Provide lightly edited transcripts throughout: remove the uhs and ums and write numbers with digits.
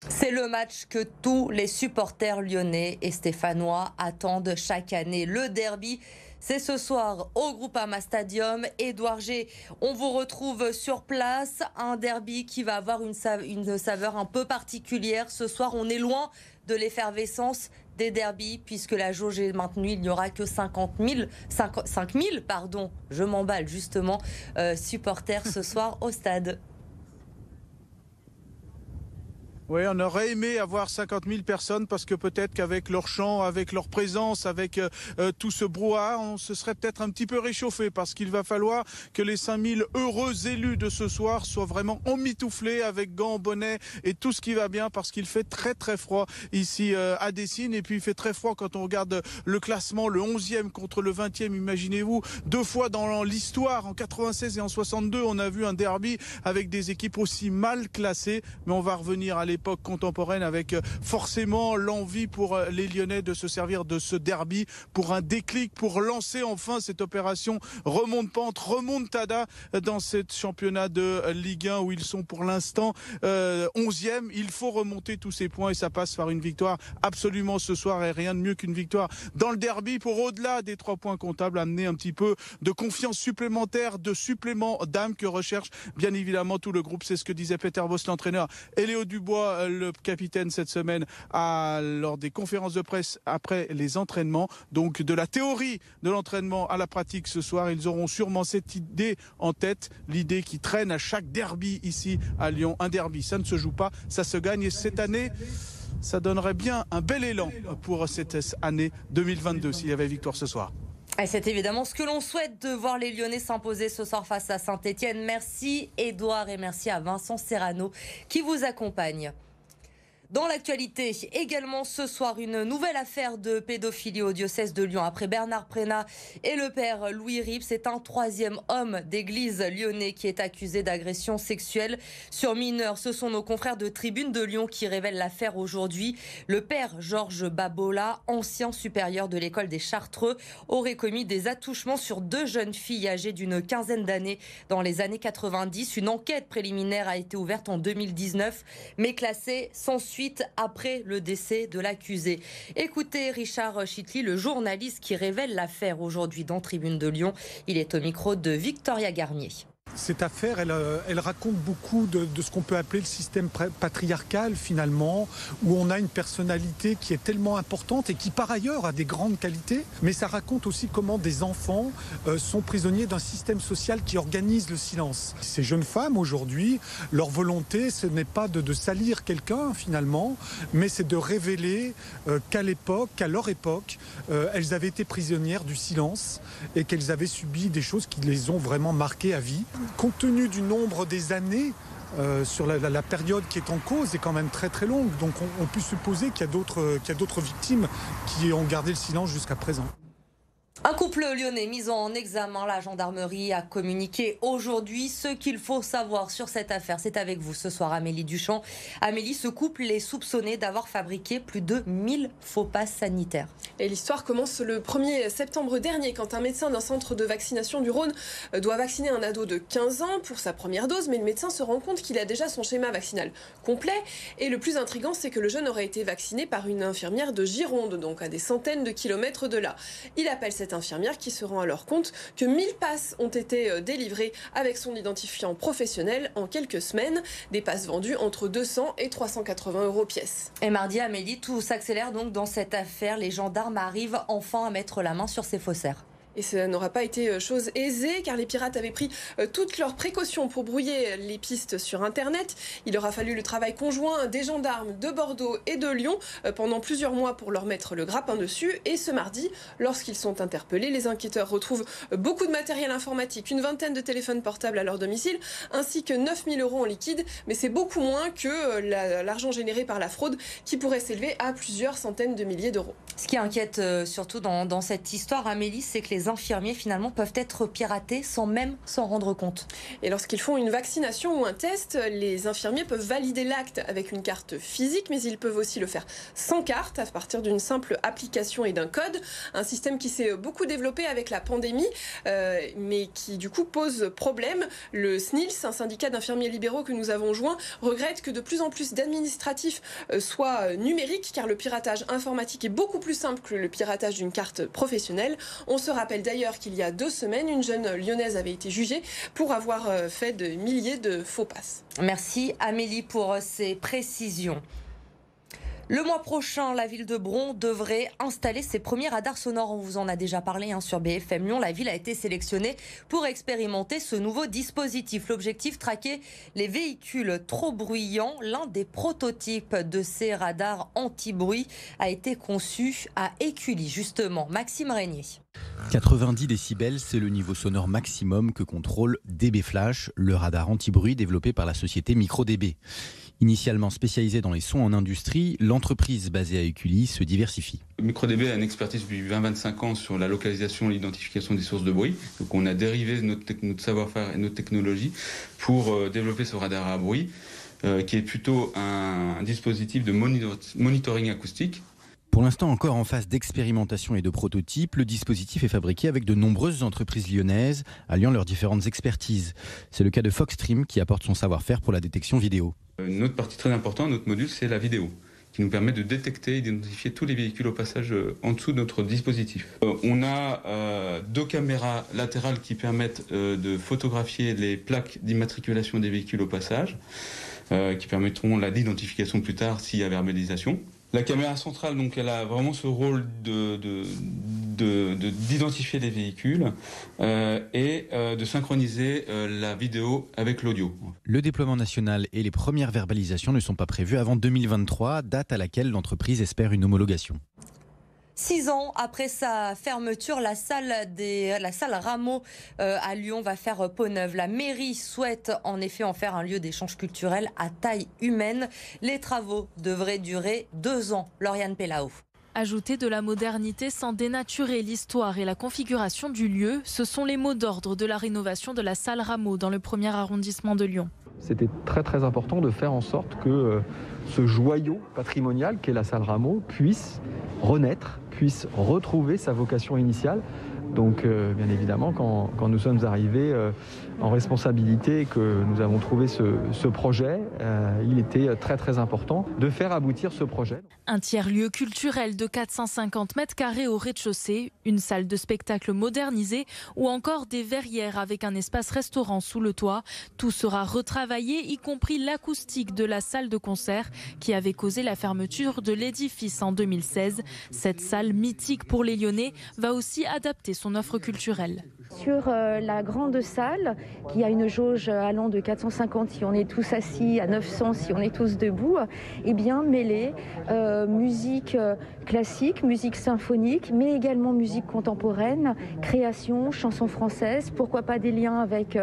C'est le match que tous les supporters lyonnais et stéphanois attendent chaque année. Le derby, c'est ce soir au Groupama Stadium. Édouard G, on vous retrouve sur place. Un derby qui va avoir une saveur un peu particulière. Ce soir, on est loin de l'effervescence des derbys puisque la jauge est maintenue. Il n'y aura que 5 000, pardon, je m'emballe justement, supporters ce soir au stade. Oui, on aurait aimé avoir 50 000 personnes parce que peut-être qu'avec leur chant, avec leur présence, avec tout ce brouhaha, on se serait peut-être un petit peu réchauffé parce qu'il va falloir que les 5 000 heureux élus de ce soir soient vraiment emmitouflés avec gants, bonnets et tout ce qui va bien parce qu'il fait très très froid ici à Dessines et puis il fait très froid quand on regarde le classement, le 11e contre le 20e, imaginez-vous, 2 fois dans l'histoire, en 96 et en 62, on a vu un derby avec des équipes aussi mal classées, mais on va revenir à l'époque contemporaine avec forcément l'envie pour les Lyonnais de se servir de ce derby pour un déclic, pour lancer enfin cette opération remonte-pente, remontada dans ce championnat de Ligue 1 où ils sont pour l'instant 11e. Il faut remonter tous ces points et ça passe par une victoire absolument ce soir et rien de mieux qu'une victoire dans le derby pour au-delà des 3 points comptables amener un petit peu de confiance supplémentaire, de supplément d'âme que recherche bien évidemment tout le groupe. C'est ce que disait Peter Bosz, l'entraîneur, et Léo Dubois, le capitaine, cette semaine lors des conférences de presse après les entraînements. Donc de la théorie de l'entraînement à la pratique ce soir, ils auront sûrement cette idée en tête, l'idée qui traîne à chaque derby ici à Lyon. Un derby, ça ne se joue pas, ça se gagne et cette année, ça donnerait bien un bel élan pour cette année 2022 s'il y avait victoire ce soir. Et c'est évidemment ce que l'on souhaite, de voir les Lyonnais s'imposer ce soir face à Saint-Etienne. Merci Édouard et merci à Vincent Serrano qui vous accompagne. Dans l'actualité, également ce soir, une nouvelle affaire de pédophilie au diocèse de Lyon. Après Bernard Prénat et le père Louis Ribes, c'est un 3e homme d'église lyonnais qui est accusé d'agression sexuelle sur mineurs. Ce sont nos confrères de Tribune de Lyon qui révèlent l'affaire aujourd'hui. Le père Georges Babola, ancien supérieur de l'école des Chartreux, aurait commis des attouchements sur 2 jeunes filles âgées d'une quinzaine d'années dans les années 90. Une enquête préliminaire a été ouverte en 2019, mais classée sans suite après le décès de l'accusé. Écoutez Richard Chitli, le journaliste qui révèle l'affaire aujourd'hui dans Tribune de Lyon. Il est au micro de Victoria Garnier. Cette affaire, elle raconte beaucoup de ce qu'on peut appeler le système patriarcal finalement, où on a une personnalité qui est tellement importante et qui par ailleurs a des grandes qualités, mais ça raconte aussi comment des enfants sont prisonniers d'un système social qui organise le silence. Ces jeunes femmes aujourd'hui, leur volonté, ce n'est pas de salir quelqu'un finalement, mais c'est de révéler qu'à leur époque, elles avaient été prisonnières du silence et qu'elles avaient subi des choses qui les ont vraiment marquées à vie. Compte tenu du nombre des années sur la période qui est en cause est quand même très très longue. Donc on peut supposer qu'il y a d'autres victimes qui ont gardé le silence jusqu'à présent. Un couple lyonnais mis en examen, la gendarmerie a communiqué aujourd'hui. Ce qu'il faut savoir sur cette affaire, c'est avec vous ce soir, Amélie Duchamp. Amélie, ce couple est soupçonné d'avoir fabriqué plus de 1000 faux passes sanitaires. Et l'histoire commence le 1er septembre dernier, quand un médecin d'un centre de vaccination du Rhône doit vacciner un ado de 15 ans pour sa première dose, mais le médecin se rend compte qu'il a déjà son schéma vaccinal complet. Et le plus intriguant, c'est que le jeune aurait été vacciné par une infirmière de Gironde, donc à des centaines de kilomètres de là. Il appelle cette infirmière qui se rend alors compte que 1000 passes ont été délivrées avec son identifiant professionnel en quelques semaines. Des passes vendues entre 200 et 380 € pièce. Et mardi, Amélie, tout s'accélère donc dans cette affaire. Les gendarmes arrivent enfin à mettre la main sur ces faussaires. Et ça n'aura pas été chose aisée car les pirates avaient pris toutes leurs précautions pour brouiller les pistes sur Internet. Il aura fallu le travail conjoint des gendarmes de Bordeaux et de Lyon pendant plusieurs mois pour leur mettre le grappin dessus. Et ce mardi, lorsqu'ils sont interpellés, les enquêteurs retrouvent beaucoup de matériel informatique, une vingtaine de téléphones portables à leur domicile, ainsi que 9 000 € en liquide. Mais c'est beaucoup moins que l'argent généré par la fraude qui pourrait s'élever à plusieurs centaines de milliers d'euros. Ce qui inquiète surtout dans cette histoire, Amélie, c'est que les les infirmiers finalement peuvent être piratés sans même s'en rendre compte. Et lorsqu'ils font une vaccination ou un test, les infirmiers peuvent valider l'acte avec une carte physique, mais ils peuvent aussi le faire sans carte, à partir d'une simple application et d'un code. Un système qui s'est beaucoup développé avec la pandémie, mais qui du coup pose problème. Le SNILS, un syndicat d'infirmiers libéraux que nous avons joint, regrette que de plus en plus d'administratifs soient numériques, car le piratage informatique est beaucoup plus simple que le piratage d'une carte professionnelle. On se rappelle d'ailleurs qu'il y a 2 semaines, une jeune lyonnaise avait été jugée pour avoir fait de milliers de faux passes. Merci Amélie pour ces précisions. Le mois prochain, la ville de Bron devrait installer ses premiers radars sonores. On vous en a déjà parlé sur BFM Lyon. La ville a été sélectionnée pour expérimenter ce nouveau dispositif. L'objectif, traquer les véhicules trop bruyants. L'un des prototypes de ces radars anti-bruit a été conçu à Écully, justement. Maxime Régnier. 90 décibels, c'est le niveau sonore maximum que contrôle DB Flash, le radar anti-bruit développé par la société MicroDB. Initialement spécialisée dans les sons en industrie, l'entreprise basée à Écully se diversifie. MicroDB a une expertise depuis 20-25 ans sur la localisation et l'identification des sources de bruit. Donc on a dérivé notre savoir-faire et notre technologie pour développer ce radar à bruit, qui est plutôt un dispositif de monitoring acoustique. Pour l'instant encore en phase d'expérimentation et de prototype, le dispositif est fabriqué avec de nombreuses entreprises lyonnaises, alliant leurs différentes expertises. C'est le cas de Foxstream qui apporte son savoir-faire pour la détection vidéo. Une autre partie très importante, notre module, c'est la vidéo, qui nous permet de détecter et d'identifier tous les véhicules au passage en dessous de notre dispositif. On a 2 caméras latérales qui permettent de photographier les plaques d'immatriculation des véhicules au passage, qui permettront l'identification plus tard s'il y a verbalisation. La caméra centrale, donc, elle a vraiment ce rôle d'identifier les véhicules et de synchroniser la vidéo avec l'audio. Le déploiement national et les premières verbalisations ne sont pas prévues avant 2023, date à laquelle l'entreprise espère une homologation. 6 ans après sa fermeture, la salle Rameau à Lyon va faire peau neuve. La mairie souhaite en effet en faire un lieu d'échange culturel à taille humaine. Les travaux devraient durer 2 ans. Lauriane Pellao. Ajouter de la modernité sans dénaturer l'histoire et la configuration du lieu, ce sont les mots d'ordre de la rénovation de la salle Rameau dans le 1er arrondissement de Lyon. C'était très très important de faire en sorte que ce joyau patrimonial qu'est la salle Rameau puisse renaître, puisse retrouver sa vocation initiale. Donc bien évidemment, quand nous sommes arrivés en responsabilité et que nous avons trouvé ce projet, il était très très important de faire aboutir ce projet. Un tiers-lieu culturel de 450 mètres carrés au rez-de-chaussée, une salle de spectacle modernisée ou encore des verrières avec un espace restaurant sous le toit. Tout sera retravaillé, y compris l'acoustique de la salle de concert qui avait causé la fermeture de l'édifice en 2016. Cette salle mythique pour les Lyonnais va aussi adapter son offre culturelle. Sur la grande salle, qui a une jauge allant de 450 si on est tous assis, à 900 si on est tous debout, eh bien mêler musique classique, musique symphonique, mais également musique contemporaine, création, chansons françaises, pourquoi pas des liens avec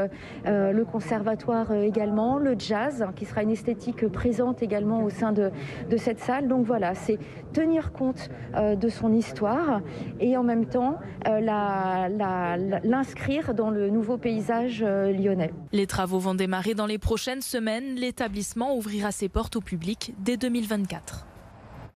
le conservatoire également, le jazz, qui sera une esthétique présente également au sein de cette salle. Donc voilà, c'est tenir compte de son histoire et en même temps l'inscrire dans le nouveau paysage lyonnais. Les travaux vont démarrer dans les prochaines semaines. L'établissement ouvrira ses portes au public dès 2024.